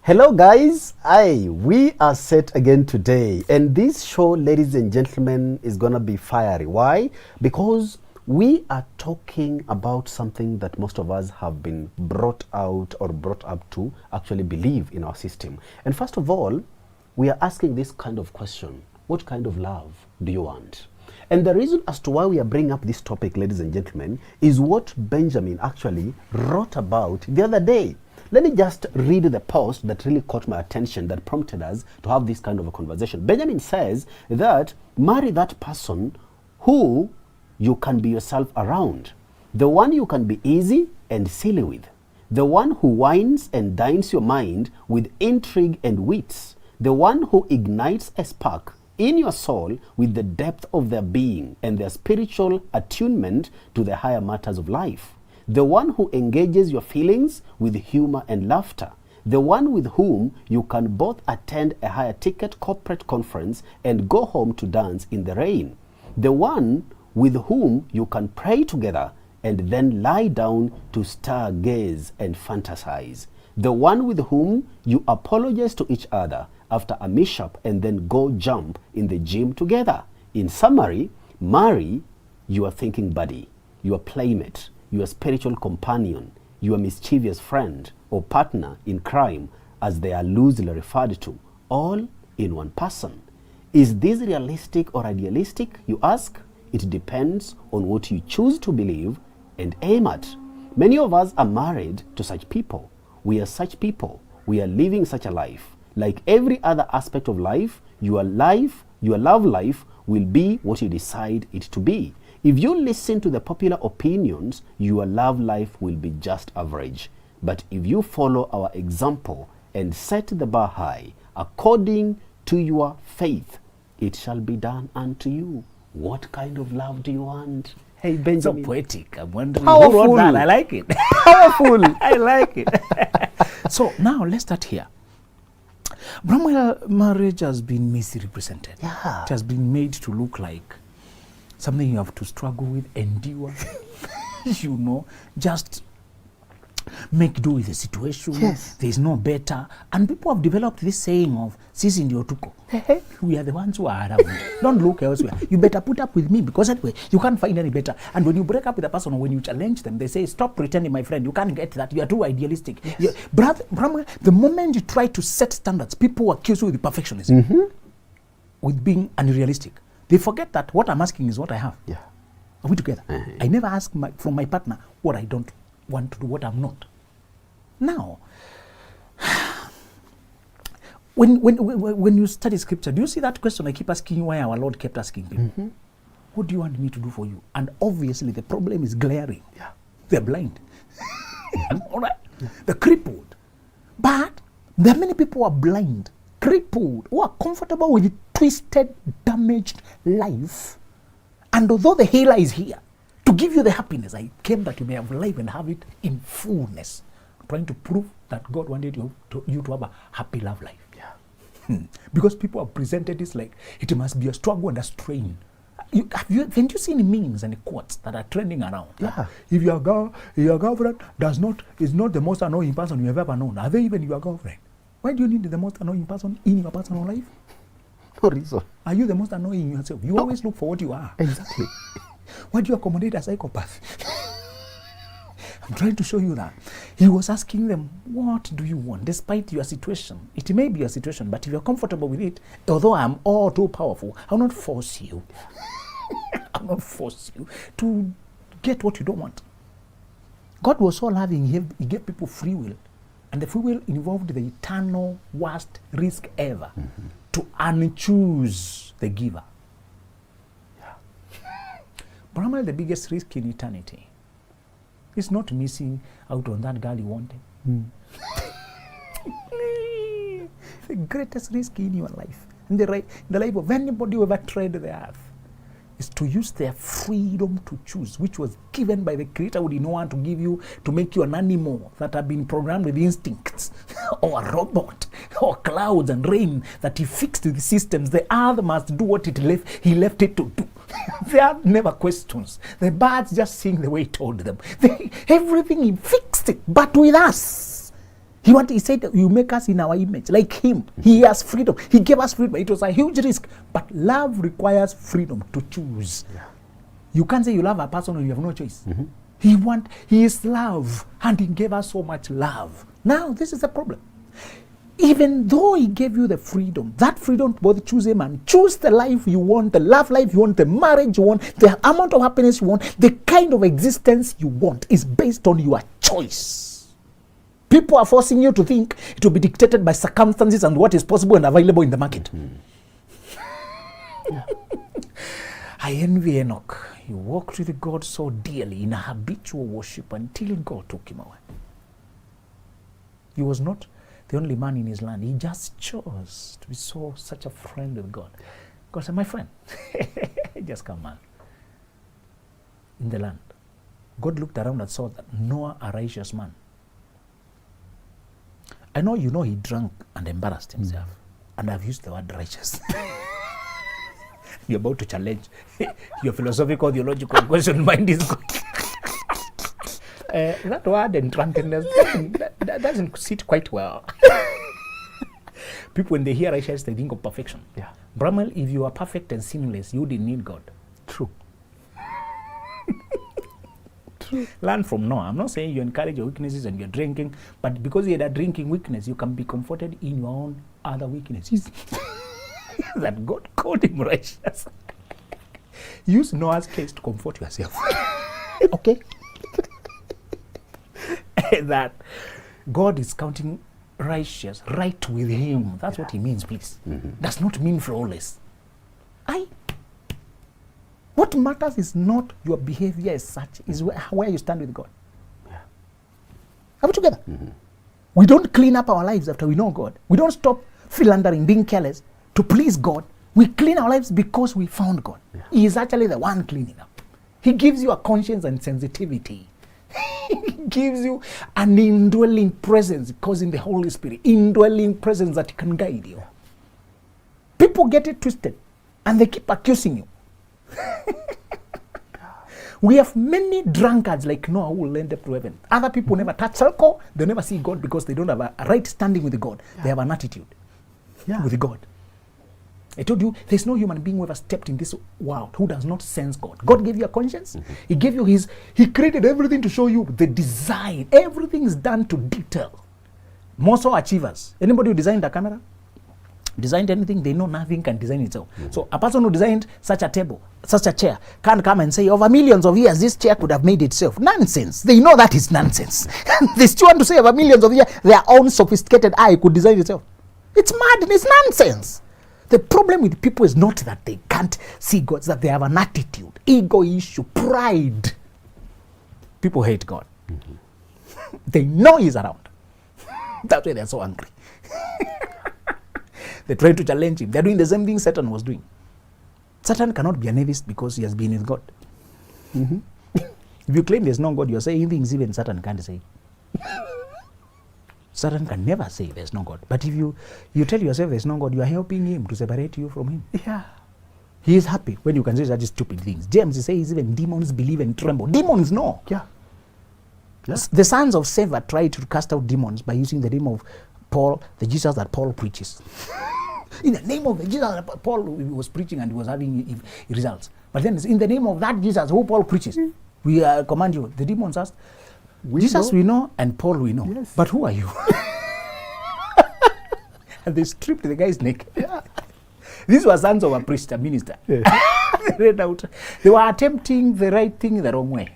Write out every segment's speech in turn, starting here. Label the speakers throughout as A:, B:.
A: Hello guys, we are set again today, and this show, ladies and gentlemen, is gonna be fiery. Why? Because we are talking about something that most of us have been brought out or brought up to actually believe in our system. And first of all, we are asking this kind of question: what kind of love do you want? And the reason as to why we are bringing up this topic, ladies and gentlemen, is what Benjamin actually wrote about the other day. Let me just read the post that really caught my attention, that prompted us to have this kind of a conversation. Benjamin says that marry that person who you can be yourself around, the one you can be easy and silly with, the one who wines and dines your mind with intrigue and wits, the one who ignites a spark in your soul with the depth of their being and their spiritual attunement to the higher matters of life, the one who engages your feelings with humor and laughter, the one with whom you can both attend a higher ticket corporate conference and go home to dance in the rain, the one with whom you can pray together and then lie down to stargaze and fantasize, the one with whom you apologize to each other after a mishap and then go jump in the gym together. In summary, marry your thinking buddy, your playmate, your spiritual companion, your mischievous friend or partner in crime, as they are loosely referred to, all in one person. Is this realistic or idealistic, you ask? It depends on what you choose to believe and aim at. Many of us are married to such people. We are such people. We are living such a life. Like every other aspect of life, your love life will be what you decide it to be. If you listen to the popular opinions, your love life will be just average. But if you follow our example and set the bar high according to your faith, it shall be done unto you. What kind of love do you want? Hey, Benjamin.
B: So poetic. I'm wondering
A: Powerful.
B: who wrote that. I like it.
A: Powerful.
B: I like it. So now let's start here. Bramwell marriage has been misrepresented.
A: Yeah.
B: It has been made to look like something you have to struggle with, endure, just make do with the situation.
A: Yes.
B: There's no better. And people have developed this saying of, Sisi ndio tuko. We are the ones who are around. Don't look elsewhere. You better put up with me because anyway, you can't find any better. And when you break up with a person or when you challenge them, they say, stop pretending, my friend. You can't get that. You are too idealistic.
A: Yes.
B: Brother, the moment you try to set standards, people accuse you with perfectionism, with being unrealistic. They forget that what I'm asking is what I have.
A: Yeah.
B: Are we together? I never ask from my partner what I don't want to do, what I'm not. Now, when you study scripture, do you see that question I keep asking you, why our Lord kept asking people? What do you want me to do for you? And obviously the problem is glaring.
A: Yeah.
B: They're blind. All right? Yeah. They're crippled. But there are many people who are blind, crippled, who are comfortable with twisted, damaged life. And although the healer is here to give you the happiness, I came that you may have life and have it in fullness. I'm trying to prove that God wanted you to have a happy love life. Yeah. Because people have presented this like it must be a struggle and a strain. Haven't you seen memes and quotes that are trending around?
A: Yeah.
B: If your girlfriend is not the most annoying person you have ever known, are they even your girlfriend? Why do you need the most annoying person in your personal life?
A: No reason.
B: Are you the most annoying yourself? You always look for what you are.
A: Exactly.
B: Why do you accommodate a psychopath? I'm trying to show you that. He was asking them, what do you want? Despite your situation. It may be a situation, but if you're comfortable with it, although I'm all too powerful, I'll not force you. I'll not force you to get what you don't want. God was so loving, he gave people free will. And the free will involved the eternal worst risk ever to unchoose the giver. Yeah. But the biggest risk in eternity is not missing out on that girl you wanted. The greatest risk in your life, in the life of anybody who ever tread the earth, is to use their freedom to choose, which was given by the Creator who did not want to give you to make you an animal that have been programmed with instincts, or a robot, or clouds and rain that he fixed the systems. The earth must do what he left it to do. There are never questions. The birds just sing the way he told them. Everything he fixed it. But with us, He said, you make us in our image, like him. He has freedom. He gave us freedom. It was a huge risk. But love requires freedom to choose.
A: Yeah.
B: You can't say you love a person and you have no choice.
A: Mm-hmm.
B: He is love, and he gave us so much love. Now, this is the problem. Even though he gave you the freedom, that freedom to both choose him and choose the life you want, the love life you want, the marriage you want, the amount of happiness you want, the kind of existence you want is based on your choice. People are forcing you to think it will be dictated by circumstances and what is possible and available in the market.
A: Yeah.
B: I envy Enoch. He walked with God so dearly in a habitual worship until God took him away. He was not the only man in his land. He just chose to be such a friend with God. God said, my friend, just come on. In the land. God looked around and saw that Noah, a righteous man. I know you know he drank and embarrassed himself. And I've used the word righteous. You're about to challenge your philosophical, theological question. Mind is good. That word and drunkenness that doesn't sit quite well. People, when they hear righteous, they think of perfection.
A: Yeah.
B: Bramwell, if you are perfect and sinless, you didn't need God.
A: True.
B: True. Learn from Noah. I'm not saying you encourage your weaknesses and you're drinking, but because you had a drinking weakness, you can be comforted in your own other weaknesses. That God called him righteous. Use Noah's case to comfort yourself. Okay? That God is counting righteous, right with him. That's what he means, please. Does not mean flawless. What matters is not your behavior as such, is where you stand with God.
A: Yeah.
B: Are we together? We don't clean up our lives after we know God. We don't stop philandering, being careless to please God. We clean our lives because we found God.
A: Yeah.
B: He is actually the one cleaning up. He gives you a conscience and sensitivity. He gives you an indwelling presence, causing the Holy Spirit, indwelling presence that can guide you. People get it twisted and they keep accusing you. We have many drunkards like Noah who will end up to heaven. Other people never touch alcohol, they never see God because they don't have a right standing with God. They have an attitude with God. I told you, there's no human being who ever stepped in this world who does not sense God. God gave you a conscience. He gave you he created everything to show you the design. Everything is done to detail. More so achievers. Anybody who designed a camera, designed anything, they know nothing can design itself. So a person who designed such a table, such a chair, can't come and say, over millions of years, this chair could have made itself. Nonsense. They know that is nonsense. They still want to say over millions of years, their own sophisticated eye could design itself. It's madness, nonsense. The problem with people is not that they can't see God, it's that they have an attitude, ego issue, pride. People hate God. They know he's around. That's why they're so angry. They try to challenge him. They're doing the same thing Satan was doing. Satan cannot be an atheist because he has been with God. If you claim there's no God, you're saying things even Satan can't say. Satan can never say there's no God. But if you tell yourself there's no God, you are helping him to separate you from him.
A: Yeah.
B: He is happy when you can say such stupid things. James says even demons believe and tremble. Demons know.
A: Yeah. Yeah.
B: The sons of Sceva tried to cast out demons by using the name of Paul, the Jesus that Paul preaches. In the name of the Jesus that Paul was preaching and he was having results. But then in the name of that Jesus who Paul preaches, we command you. The demons asked, Jesus we know and Paul we know.
A: Yes.
B: But who are you? And they stripped the guy's neck.
A: Yeah.
B: These were sons of a priest, a minister.
A: Yeah.
B: They were attempting the right thing the wrong way.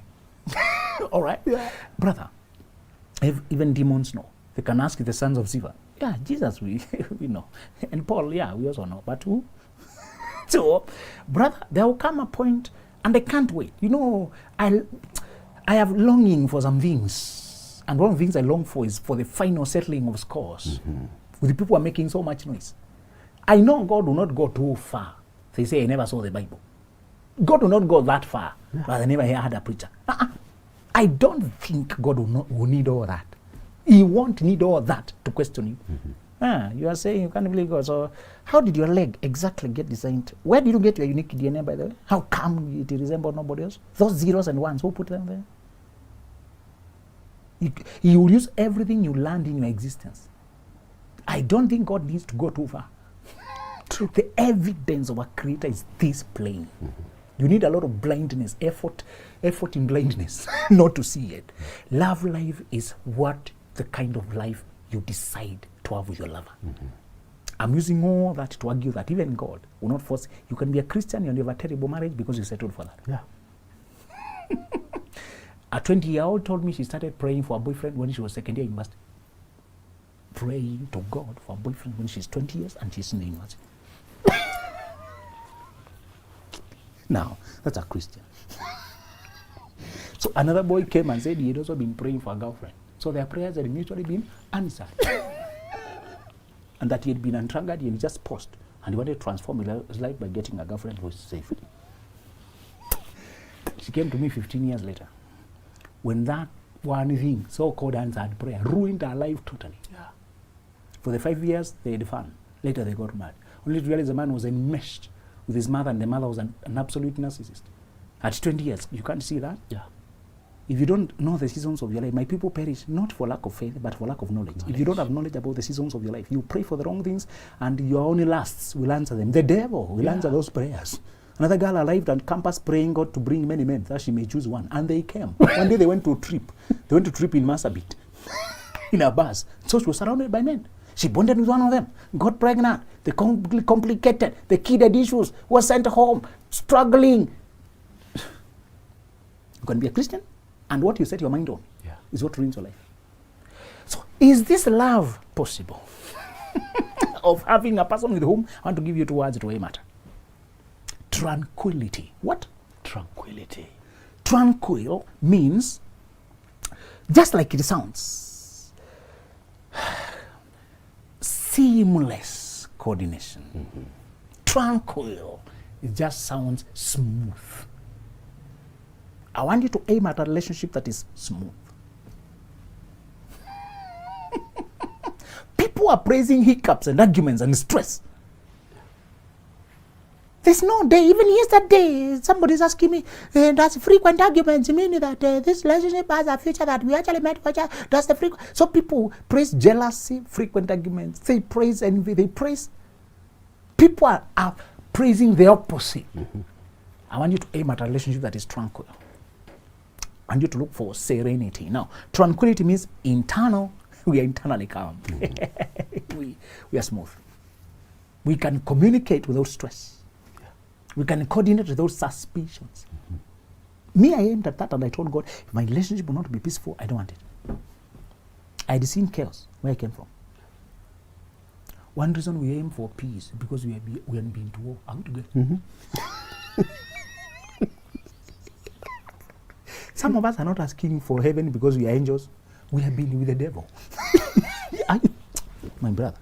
B: All right?
A: Yeah.
B: Brother, even demons know. They can ask the sons of Sceva. Yeah, Jesus we know. And Paul, yeah, we also know. But who? So, brother, there will come a point, and I can't wait. You know, I have longing for some things. And one of the things I long for is for the final settling of scores. With the people who are making so much noise. I know God will not go too far. They say, I never saw the Bible. God will not go that far. But I never had a preacher. I don't think God will need all that. He won't need all that to question you. You are saying you can't believe God. So how did your leg exactly get designed? Where did you get your unique DNA, by the way? How come it resembles nobody else? Those zeros and ones, who put them there? He will use everything you learned in your existence. I don't think God needs to go too far. True. The evidence of a creator is this plain. You need a lot of blindness, effort in blindness, not to see it. Love life is what the kind of life you decide to have with your lover. I'm using all that to argue that even God will not force. You can be a Christian and you have a terrible marriage because you settled for that.
A: Yeah.
B: A 20-year-old told me she started praying for a boyfriend when she was second year university. Praying to God for a boyfriend when she's 20 years and she's in the university. Now, that's a Christian. So another boy came and said he had also been praying for a girlfriend. So their prayers had mutually been answered. And that he had been untriggered, he had just paused. And he wanted to transform his life by getting a girlfriend who was safe. She came to me 15 years later. When that one thing, so-called answered prayer, ruined her life totally.
A: Yeah.
B: For the 5 years, they had fun. Later, they got married. Only to realize the man was enmeshed with his mother, and the mother was an absolute narcissist. At 20 years, you can't see that?
A: Yeah.
B: If you don't know the seasons of your life, my people perish not for lack of faith, but for lack of knowledge. If you don't have knowledge about the seasons of your life, you pray for the wrong things, and your only lusts will answer them. The devil will answer those prayers. Another girl arrived on campus praying God to bring many men, that she may choose one. And they came. One day they went to a trip. They went to a trip in Marsabit, in a bus. So she was surrounded by men. She bonded with one of them, got pregnant. They complicated. The kid had issues, was sent home, struggling. You can be a Christian, and what you set your mind on is what ruins your life. So is this love possible? Of having a person with whom I want to give you 2 words to aim at. Tranquility. What?
A: Tranquility.
B: Tranquil means, just like it sounds, seamless coordination. Tranquil, it just sounds smooth. I want you to aim at a relationship that is smooth. People are praising hiccups and arguments and stress. There's no day, even yesterday, somebody's asking me, does frequent arguments mean that this relationship has a future, that we actually met for each other? Does the frequent... So people praise jealousy, frequent arguments, they praise envy, they praise... People are praising the opposite. I want you to aim at a relationship that is tranquil. I want you to look for serenity. Now, tranquility means internal, we are internally calm. we are smooth. We can communicate without stress. We can coordinate without suspicions. Me, I aimed at that and I told God, if my relationship will not be peaceful, I don't want it. I had seen chaos where I came from. One reason we aim for peace is because we have been to war. Are we together? Some of us are not asking for heaven because we are angels. We have been with the devil. My brother.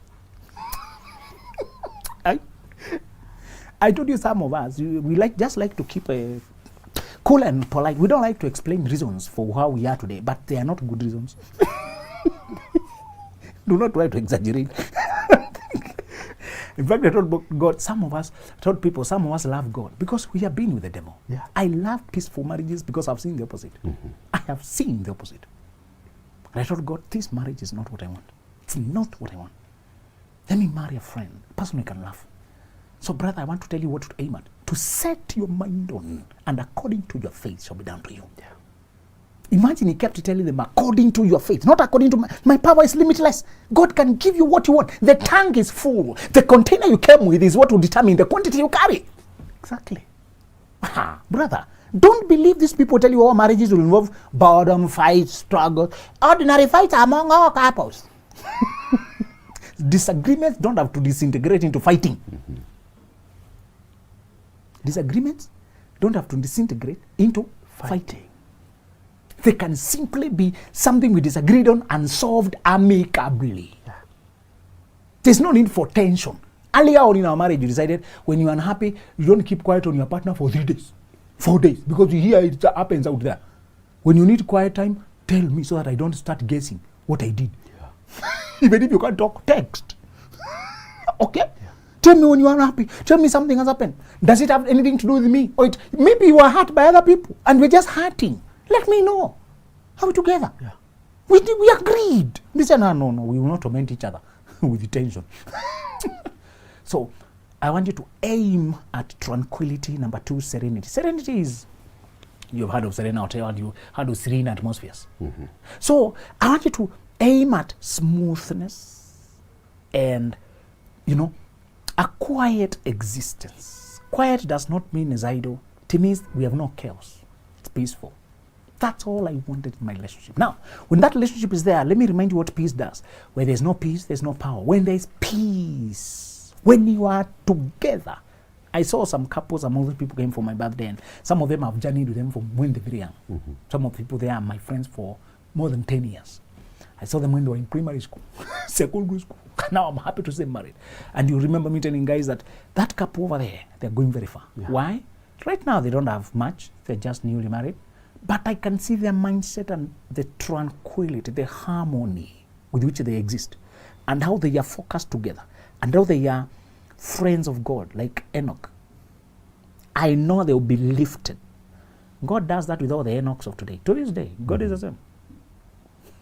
B: I told you some of us, we just like to keep cool and polite. We don't like to explain reasons for how we are today, but they are not good reasons. Do not try to exaggerate. In fact, I told God, some of us love God because we have been with the devil.
A: Yeah.
B: I love peaceful marriages because I've seen the opposite. I have seen the opposite. And I told God, this marriage is not what I want. It's not what I want. Let me marry a friend, a person who can laugh. So, brother, I want to tell you what to aim at. To set your mind on, and according to your faith shall be done to you. Yeah. Imagine he kept telling them, according to your faith, not according to my power is limitless. God can give you what you want. The tank is full. The container you came with is what will determine the quantity you carry.
A: Exactly.
B: Brother, don't believe these people tell you all marriages will involve boredom, fights, struggle. Ordinary fights among all couples. Disagreements don't have to disintegrate into fighting. Disagreements don't have to disintegrate into fighting. They can simply be something we disagreed on and solved amicably. Yeah. There's no need for tension. Earlier on in our marriage, you decided when you're unhappy, you don't keep quiet on your partner for 3 days, 4 days, because you hear it happens out there. When you need quiet time, tell me so that I don't start guessing what I did. Yeah. Even if you can't talk, text. Okay? Yeah. Tell me when you are unhappy. Tell me something has happened. Does it have anything to do with me? Or maybe you are hurt by other people and we're just hurting. Let me know. Are we together?
A: Yeah.
B: We agreed. They said, no, we will not torment each other with tension. So I want you to aim at tranquility. Number 2, serenity. Serenity is, you've heard of serene hotel, you heard of serene atmospheres. So I want you to aim at smoothness and, a quiet existence. Quiet does not mean is idle. It means we have no chaos. It's peaceful. That's all I wanted in my relationship. Now, when that relationship is there, let me remind you what peace does. Where there's no peace, there's no power. When there's peace, when you are together. I saw some couples, some other people came for my birthday, and some of them I've journeyed with them from when they're very young. Some of the people there are my friends for more than 10 years. I saw them when they were in primary school, secondary school. Now I'm happy to say married. And you remember me telling guys that couple over there, they're going very far. Yeah. Why? Right now they don't have much. They're just newly married. But I can see their mindset and the tranquility, the harmony with which they exist, and how they are focused together, and how they are friends of God, like Enoch. I know they will be lifted. God does that with all the Enochs of today. To this day, God is the same.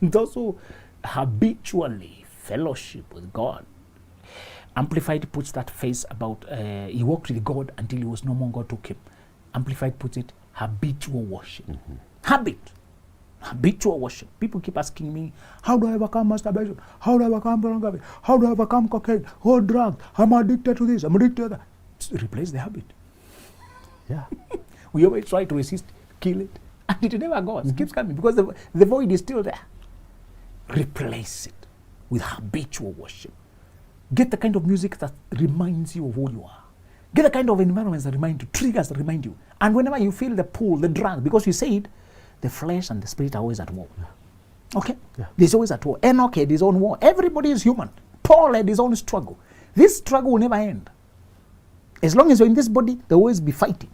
B: Those who habitually fellowship with God. Amplified puts that phrase about he walked with God until he was no more, God took him. Amplified puts it, habitual worship. Habitual worship. People keep asking me, how do I overcome masturbation? How do I overcome pornography? How do I overcome cocaine or drugs? I'm addicted to this, I'm addicted to that. Just replace the habit. Yeah. We always try to resist, kill it, and it never goes. It keeps coming because the void is still there. Replace it with habitual worship. Get the kind of music that reminds you of who you are. Get the kind of environments that remind you, triggers that remind you. And whenever you feel the pull, the drag, because you said the flesh and the spirit are always at war. Okay? Yeah. There's always at war. Enoch had his own war. Everybody is human. Paul had his own struggle. This struggle will never end. As long as you're in this body, there will always be fighting.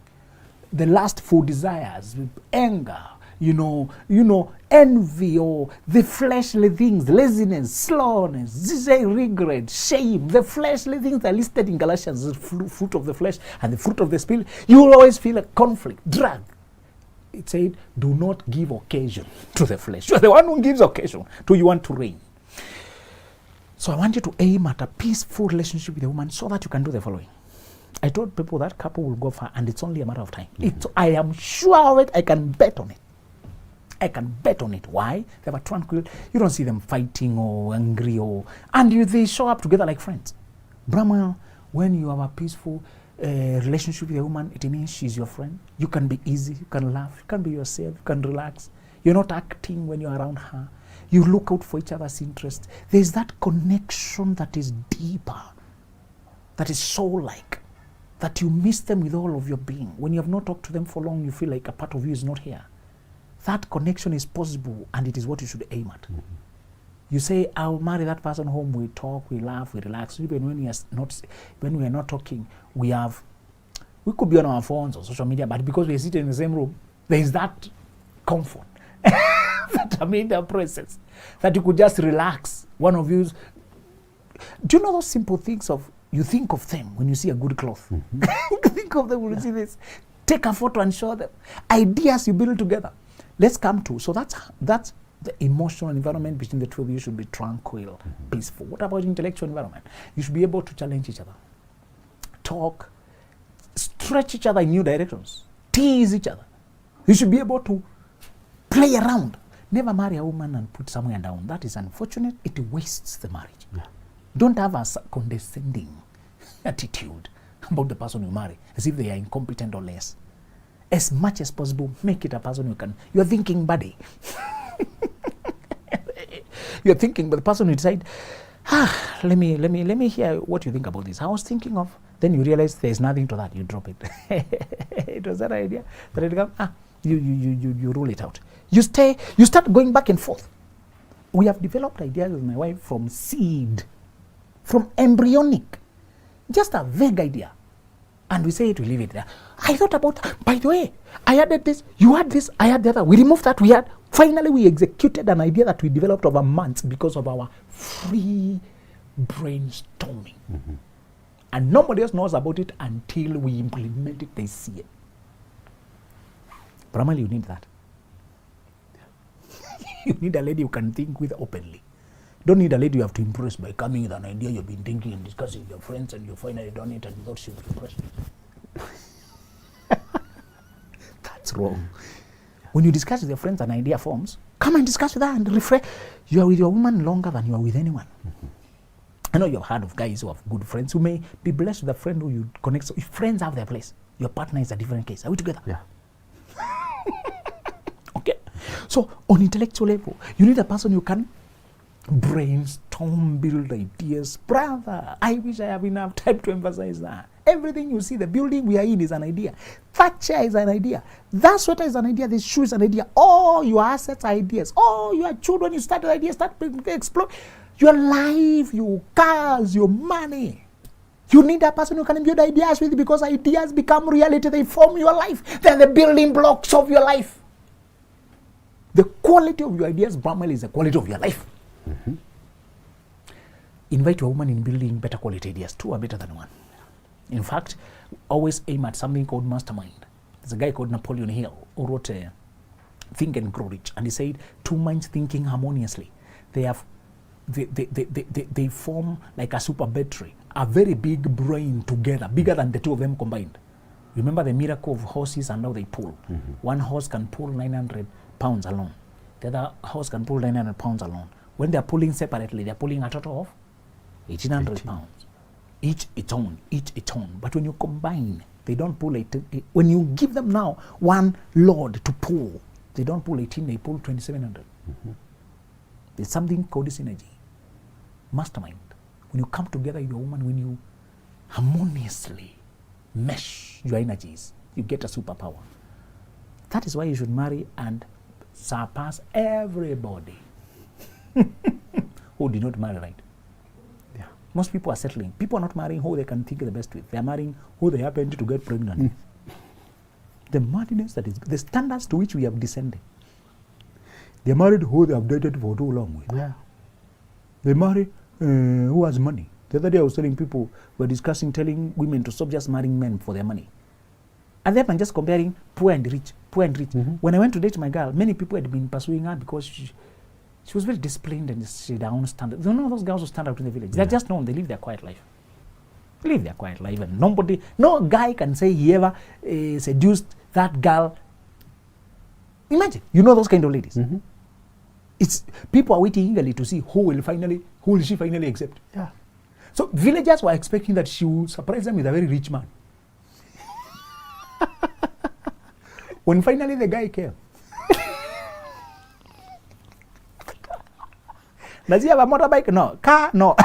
B: The lustful desires, anger, envy, or the fleshly things, laziness, slowness, regret, shame, the fleshly things are listed in Galatians, the fruit of the flesh and the fruit of the spirit. You will always feel a conflict, drag. It said, do not give occasion to the flesh. You're the one who gives occasion to you want to reign. So I want you to aim at a peaceful relationship with a woman so that you can do the following. I told people that couple will go far, and it's only a matter of time. I am sure of it. I can bet on it. I can bet on it. Why? They were tranquil. You don't see them fighting or angry and they show up together like friends. Brahma, when you have a peaceful relationship with a woman, it means she's your friend. You can be easy. You can laugh. You can be yourself. You can relax. You're not acting when you're around her. You look out for each other's interests. There's that connection that is deeper, that is soul-like, that you miss them with all of your being. When you have not talked to them for long, you feel like a part of you is not here. That connection is possible, and it is what you should aim at. You say, I'll marry that person whom we talk, we laugh, we relax. Even when we are not talking, we could be on our phones or social media, but because we are sitting in the same room, there is that comfort that their presence, that you could just relax. One of you, do you know those simple things of, you think of them when you see a good cloth. Think of them when you see this. Take a photo and show them. Ideas you build together. Let's come to, so that's the emotional environment between the two of you should be tranquil, peaceful. What about intellectual environment? You should be able to challenge each other, talk, stretch each other in new directions, tease each other. You should be able to play around. Never marry a woman and put somewhere down. That is unfortunate. It wastes the marriage. Yeah. Don't have a condescending attitude about the person you marry, as if they are incompetent or less. As much as possible, make it a person you are thinking buddy. You're thinking, but the person you decide, let me hear what you think about this. I was thinking of, then you realize there's nothing to that, you drop it. It was that idea that it come, you rule it out. You start going back and forth. We have developed ideas with my wife from seed, from embryonic, just a vague idea. And we say it, we leave it there. I thought about, by the way, I added this, you had this, I had the other. We removed that, we had. Finally, we executed an idea that we developed over months because of our free brainstorming. And nobody else knows about it until we implement it, they see it. Primarily, you need that. You need a lady you can think with openly. Don't need a lady you have to impress by coming with an idea you've been thinking and discussing with your friends and you finally done it and you thought she'll be impressed. That's wrong. When you discuss with your friends an idea forms, come and discuss with her and refresh. You are with your woman longer than you are with anyone. I know you've heard of guys who have good friends who may be blessed with a friend who you connect. So if friends have their place, your partner is a different case. Are we together?
A: Yeah.
B: Okay. So on intellectual level, you need a person you can brainstorm, build ideas. Brother, I wish I have enough time to emphasize that. Everything you see, the building we are in is an idea. That chair is an idea. That sweater is an idea. This shoe is an idea. All your assets are ideas. All your children, you start with ideas, start explode. Your life, your cars, your money. You need a person who can build ideas with, because ideas become reality. They form your life. They're the building blocks of your life. The quality of your ideas, primarily, is the quality of your life. Mm-hmm. Invite your woman in building better quality ideas. Two are better than one. In fact, always aim at something called mastermind. There's a guy called Napoleon Hill who wrote Think and Grow Rich, and he said, two minds thinking harmoniously. They form like a super battery, a very big brain together, bigger than the two of them combined. Remember the miracle of horses and how they pull. Mm-hmm. One horse can pull 900 pounds alone. The other horse can pull 900 pounds alone. When they're pulling separately, they're pulling a total of 1,800 pounds. Each its own. But when you combine, they don't pull 18. When you give them now one load to pull, they don't pull 18, they pull 2,700. Mm-hmm. There's something called synergy. Mastermind. When you come together with your woman, when you harmoniously mesh your energies, you get a superpower. That is why you should marry and surpass everybody who did not marry right. Yeah. Most people are settling. People are not marrying who they can think the best with. They are marrying who they happen to get pregnant. Mm. The madness that is, the standards to which we have descended. They married who they have dated for too long with. Yeah. They marry who has money. The other day I was telling people, telling women to stop just marrying men for their money. And then I'm just comparing poor and rich. Mm-hmm. When I went to date my girl, many people had been pursuing her because she was very disciplined and she had her own standards. You know those girls who stand out in the village. Yeah. They're just known. They live their quiet life. And no guy can say he ever seduced that girl. Imagine, you know those kind of ladies. Mm-hmm. It's people are waiting eagerly to see who will she finally accept. Yeah. So villagers were expecting that she would surprise them with a very rich man. When finally the guy came, does he have a motorbike? No. Car? No.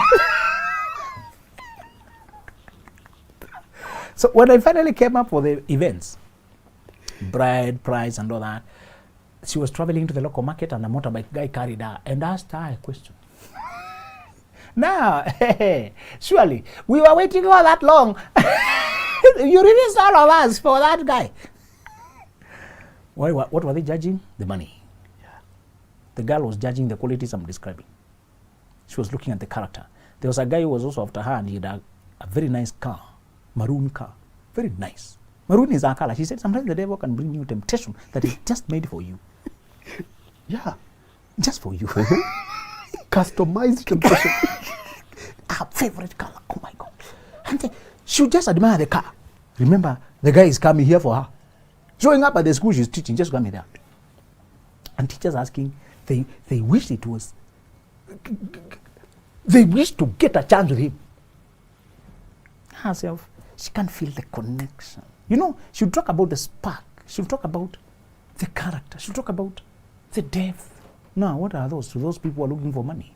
B: So when I finally came up for the events, bride, price, and all that, she was traveling to the local market and a motorbike guy carried her and asked her a question. Now, surely, we were waiting all that long. You released all of us for that guy. What were they judging? The money. Yeah. The girl was judging the qualities I'm describing. She was looking at the character. There was a guy who was also after her and he had a very nice car, maroon car, very nice. Maroon is our color. She said, sometimes the devil can bring you temptation that is just made for you. Yeah. Just for you.
A: Customized temptation.
B: Her favorite color. Oh my God. And she just admire the car. Remember, the guy is coming here for her. Showing up at the school she's teaching, just coming there. And teachers asking, they wish it was, they wish to get a chance with him. Herself, she can't feel the connection. You know, she'll talk about the spark. She'll talk about the character. She'll talk about the depth. Now, what are those? So those people are looking for money.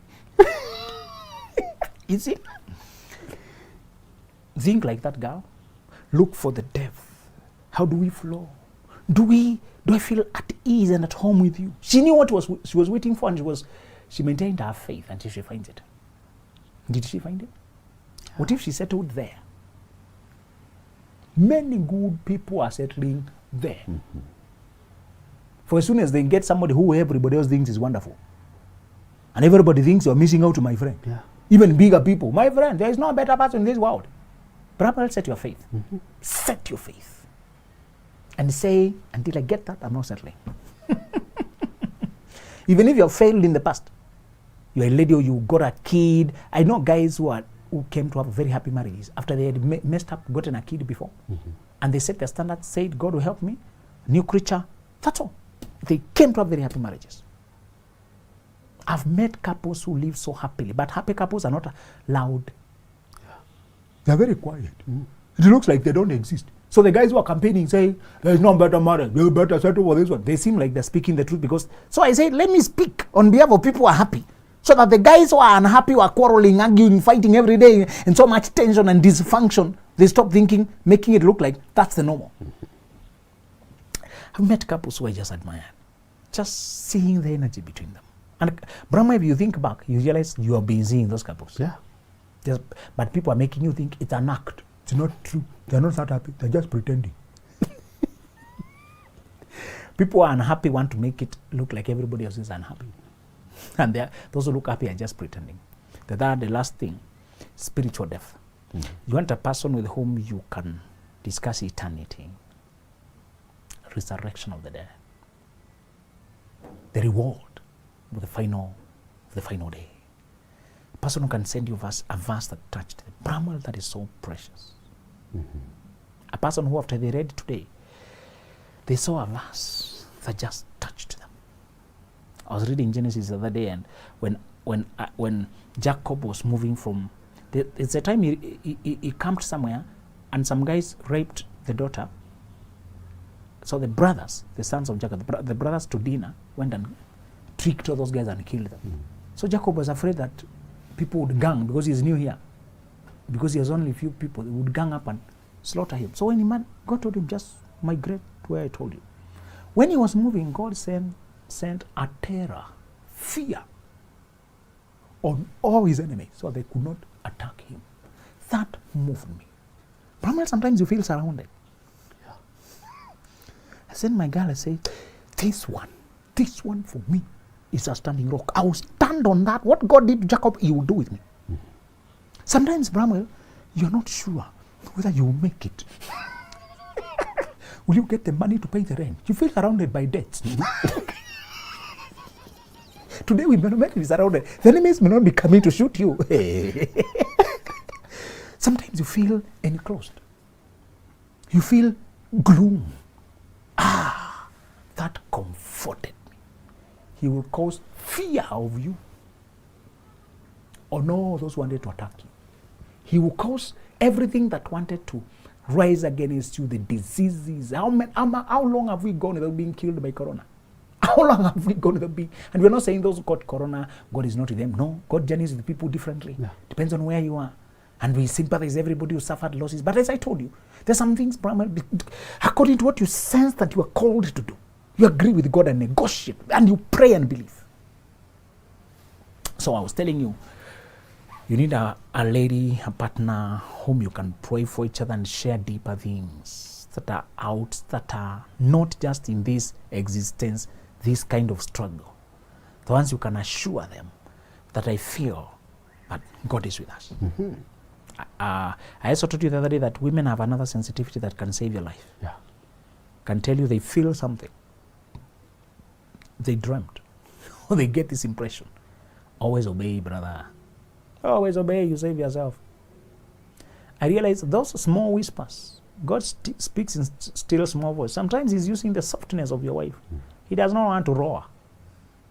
B: You see? Think like that girl. Look for the depth. How do we flow? Do I feel at ease and at home with you? She knew what she was waiting for, and she maintained her faith until she finds it. Did she find it? Yeah. What if she settled there? Many good people are settling there. Mm-hmm. For as soon as they get somebody who everybody else thinks is wonderful, and everybody thinks you're missing out, my friend. Yeah. Even bigger people, my friend, there is no better person in this world. Brother, set your faith. Mm-hmm. Set your faith. And say, until I get that, I'm not settling. Even if you have failed in the past, you're a lady or you got a kid. I know guys who came to have very happy marriages after they had messed up, gotten a kid before. And they set their standards, said, God will help me, new creature. That's all. They came to have very happy marriages. I've met couples who live so happily, but happy couples are not loud. They're very quiet. It looks like they don't exist. So the guys who are campaigning say, there's no better marriage, you better settle for this one. They seem like they're speaking the truth because, so I say, let me speak on behalf of people who are happy. So that the guys who are unhappy, who are quarreling, arguing, fighting every day, and so much tension and dysfunction, they stop thinking, making it look like that's the normal. I've met couples who I just admire. Just seeing the energy between them. And Brahma, if you think back, you realize you have been seeing those couples.
A: Yeah.
B: But people are making you think it's an act. It's not true. They're not that happy. They're just pretending. People who are unhappy want to make it look like everybody else is unhappy. And those who look happy are just pretending. The last thing, spiritual depth. You want a person with whom you can discuss eternity, resurrection of the dead, the reward of the final day. A person who can send you a verse that touched them. Brahma, that is so precious. A person who, after they read today, they saw a verse that just touched them. I was reading Genesis the other day, and when Jacob was moving from, it's a time he camped somewhere, and some guys raped the daughter. So the brothers, the sons of Jacob, the brothers to Dinah, went and tricked all those guys and killed them. So Jacob was afraid that people would gang, because he's new here, because he has only a few people, they would gang up and slaughter him. So when God told him, just migrate to where I told you. When he was moving, God sent a terror, fear on all his enemies, so they could not attack him. That moved me. Brahman, sometimes you feel surrounded. Yeah. I sent my girl, I say, this one for me is a standing rock. I will stand on that. What God did to Jacob, he will do with me. Sometimes, Bramwell, you're not sure whether you will make it. Will you get the money to pay the rent? You feel surrounded by debts. Today we may not be surrounded. The enemies may not be coming to shoot you. Sometimes you feel enclosed. You feel gloom. That comforted me. He will cause fear of you. Or no, those who wanted to attack you. He will cause everything that wanted to rise against you, the diseases. How long have we gone without being killed by corona? How long have we gone without being? And we're not saying those who got corona, God is not with them. No, God journeys with people differently. Yeah. Depends on where you are. And we sympathize everybody who suffered losses. But as I told you, there's some things, according to what you sense that you are called to do, you agree with God and negotiate, and you pray and believe. So I was telling you, you need a lady, a partner whom you can pray for each other and share deeper things that are out, that are not just in this existence, this kind of struggle. The ones you can assure them that I feel that God is with us. I also told you the other day that women have another sensitivity that can save your life. Yeah. Can tell you they feel something. They dreamt. Or they get this impression. Always obey, brother. Always obey, you save yourself. I realize those small whispers, God speaks in still small voice. Sometimes he's using the softness of your wife. He does not want to roar.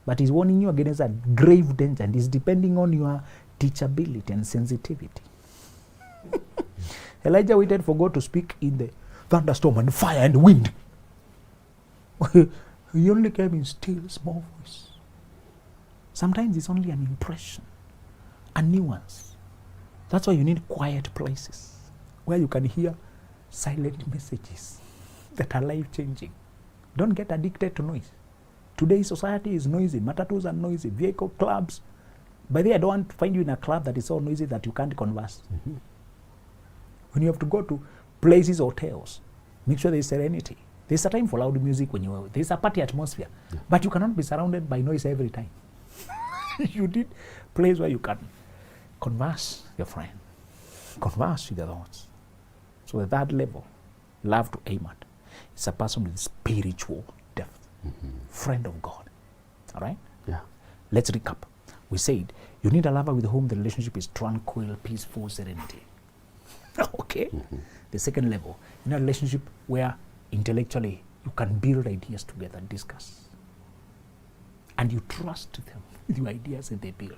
B: But he's warning you against a grave danger, and he's depending on your teachability and sensitivity. Elijah waited for God to speak in the thunderstorm and fire and wind. He only came in still small voice. Sometimes it's only an impression, a nuance. That's why you need quiet places where you can hear silent messages that are life-changing. Don't get addicted to noise. Today's society is noisy. Matatus are noisy. Vehicle clubs. By the way, I don't want to find you in a club that is so noisy that you can't converse. When you have to go to places or hotels, make sure there's serenity. There's a time for loud music when there's a party atmosphere. Yeah. But you cannot be surrounded by noise every time. You need a place where you can converse with your friend. Converse with your thoughts. So at that level, love to aim at. It's a person with spiritual depth. Friend of God. All right?
A: Yeah.
B: Let's recap. We said you need a lover with whom the relationship is tranquil, peaceful, serenity. Okay? The second level, in a relationship where intellectually you can build ideas together, discuss. And you trust them with your ideas that they build.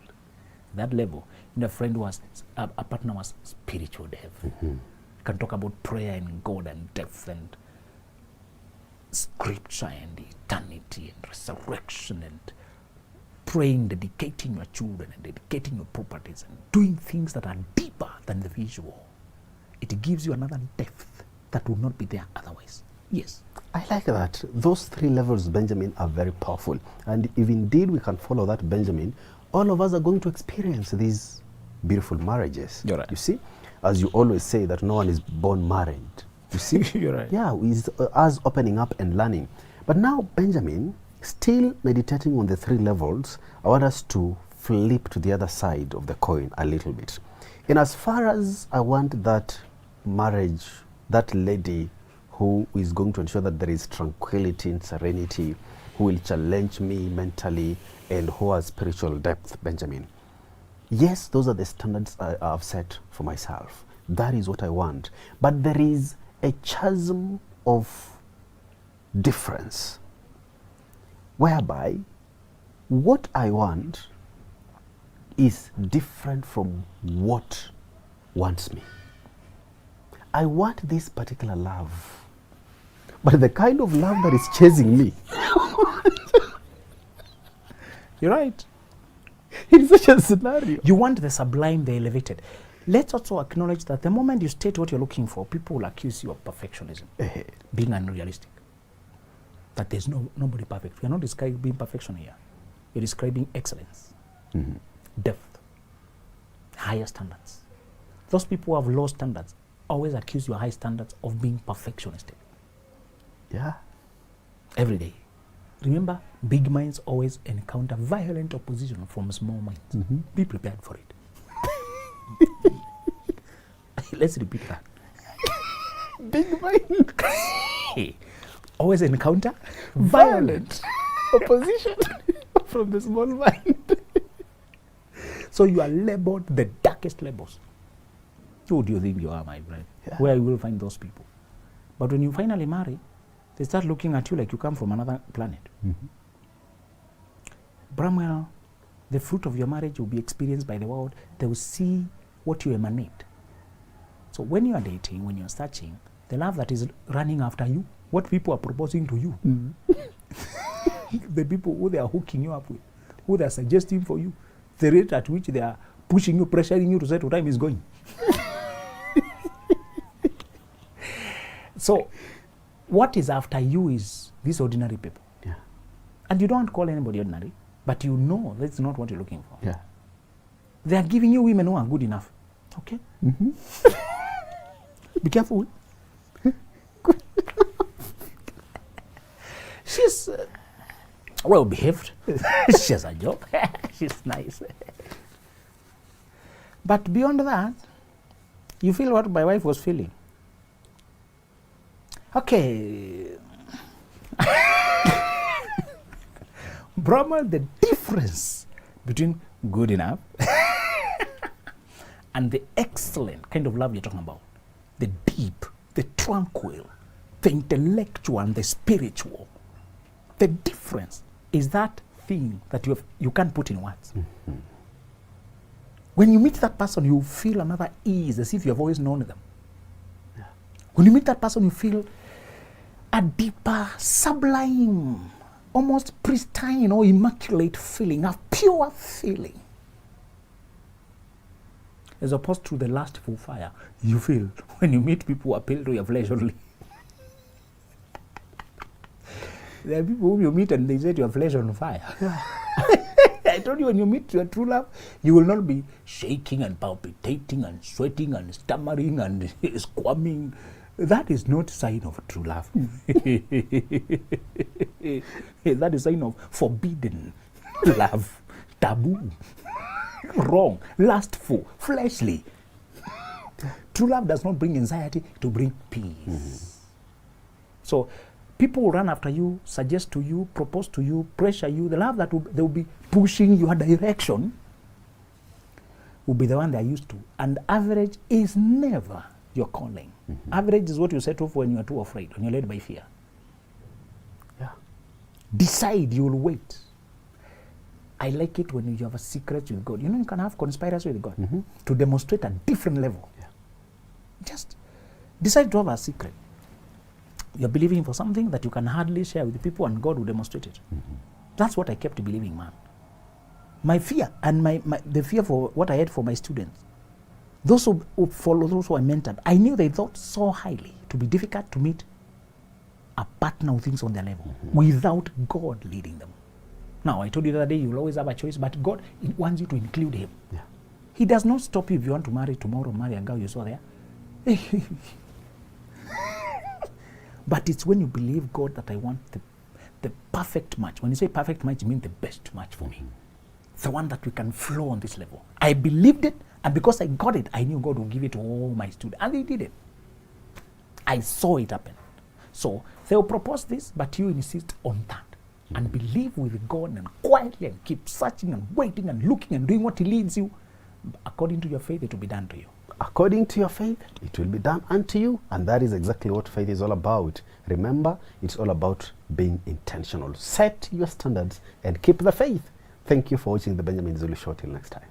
B: That level, a friend was, a partner was spiritual depth. You can talk about prayer and God and death and scripture and eternity and resurrection and praying, dedicating your children and dedicating your properties and doing things that are deeper than the visual. It gives you another depth that would not be there otherwise. Yes.
A: I like that. Those 3 levels, Benjamin, are very powerful. And if indeed we can follow that, Benjamin, all of us are going to experience these beautiful marriages.
B: You're right.
A: You see? As you always say that no one is born married. You see?
B: You're right.
A: Yeah, it's us opening up and learning. But now, Benjamin, still meditating on the 3 levels, I want us to flip to the other side of the coin a little bit. In as far as I want that marriage, that lady who is going to ensure that there is tranquility and serenity, who will challenge me mentally, and who has spiritual depth, Benjamin. Yes, those are the standards I've set for myself. That is what I want. But there is a chasm of difference, whereby what I want is different from what wants me. I want this particular love, but the kind of love that is chasing me.
B: You're right.
A: In such a scenario.
B: You want the sublime, the elevated. Let's also acknowledge that the moment you state what you're looking for, people will accuse you of perfectionism, being unrealistic. That there's nobody perfect. We're not describing perfection here. We're describing excellence, depth, higher standards. Those people who have low standards always accuse your high standards of being perfectionistic.
A: Yeah.
B: Every day. Remember, big minds always encounter violent opposition from small minds. Be prepared for it. Let's repeat that.
A: Big mind.
B: Always encounter violent
A: opposition from the small mind.
B: So you are labeled the darkest labels. Who do you think you are, my friend?
A: Yeah.
B: Where you will find those people. But when you finally marry, they start looking at you like you come from another planet. Bramwell, the fruit of your marriage will be experienced by the world. They will see what you emanate. So when you are dating, when you are searching, the love that is running after you, what people are proposing to you, the people who they are hooking you up with, who they are suggesting for you, the rate at which they are pushing you, pressuring you to say to time is going. So what is after you is these ordinary people.
A: Yeah.
B: And you don't call anybody ordinary, but you know that's not what you're looking for.
A: Yeah.
B: They are giving you women who are good enough. Okay? Be careful. Good enough. She's well behaved. She has a job. She's nice. But beyond that, you feel what my wife was feeling. Okay. Brahma, the difference between good enough and the excellent kind of love you're talking about, the deep, the tranquil, the intellectual and the spiritual, the difference is that thing that you can't put in words. When you meet that person, you feel another ease, as if you've always known them. Yeah. When you meet that person, you feel a deeper, sublime, almost pristine or immaculate feeling, a pure feeling. As opposed to the lustful fire you feel when you meet people who appeal to your flesh only. There are people whom you meet and they set your flesh on fire. I told you, when you meet your true love, you will not be shaking and palpitating and sweating and stammering and squirming. That is not a sign of true love. That is a sign of forbidden love, taboo, wrong, lustful, fleshly. True love does not bring anxiety, to bring peace. So People will run after you, suggest to you, propose to you, pressure you. The love that they will be pushing your direction will be the one they're used to. And average is never your calling. Average is what you settle for when you are too afraid, when you're led by fear.
A: Yeah.
B: Decide you will wait. I like it when you have a secret with God. You know, you can have conspiracy with God to demonstrate a different level.
A: Yeah.
B: Just decide to have a secret. You're believing for something that you can hardly share with people, and God will demonstrate it. That's what I kept believing, man. My fear and the fear for what I had for my students. Those who follow, those who I mentored, I knew they thought so highly to be difficult to meet a partner who thinks on their level without God leading them. Now, I told you the other day, you'll always have a choice, but God wants you to include Him.
A: Yeah.
B: He does not stop you if you want to marry tomorrow, marry a girl you saw there. But it's when you believe God that I want the perfect match. When you say perfect match, you mean the best match for me. The one that we can flow on this level. I believed it, and because I got it, I knew God would give it to all my students. And He did it. I saw it happen. So they'll propose this, but you insist on that. And believe with God and quietly and keep searching and waiting and looking and doing what He leads you. According to your faith, it will be done to you.
A: According to your faith, it will be done unto you. And that is exactly what faith is all about. Remember, it's all about being intentional. Set your standards and keep the faith. Thank you for watching the Benjamin Zulu Show. Till next time.